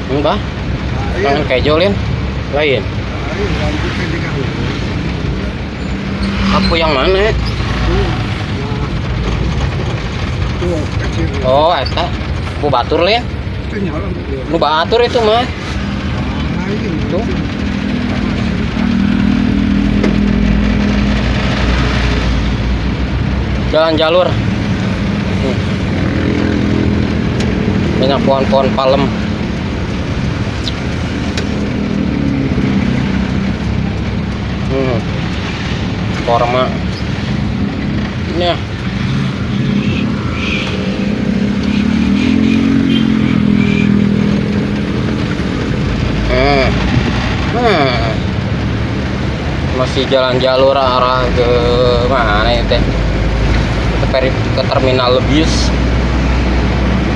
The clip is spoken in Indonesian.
Enggak, jangan kejolin. Lain. Aku yang mana? Oh, eta. Bu batur lain. Bu batur itu mah. Tuh. Jalan jalur. Banyak pohon-pohon palem. Korma. Ini ya. Masih jalan jalur arah ke mana itu teh? Ke terminal Lebis.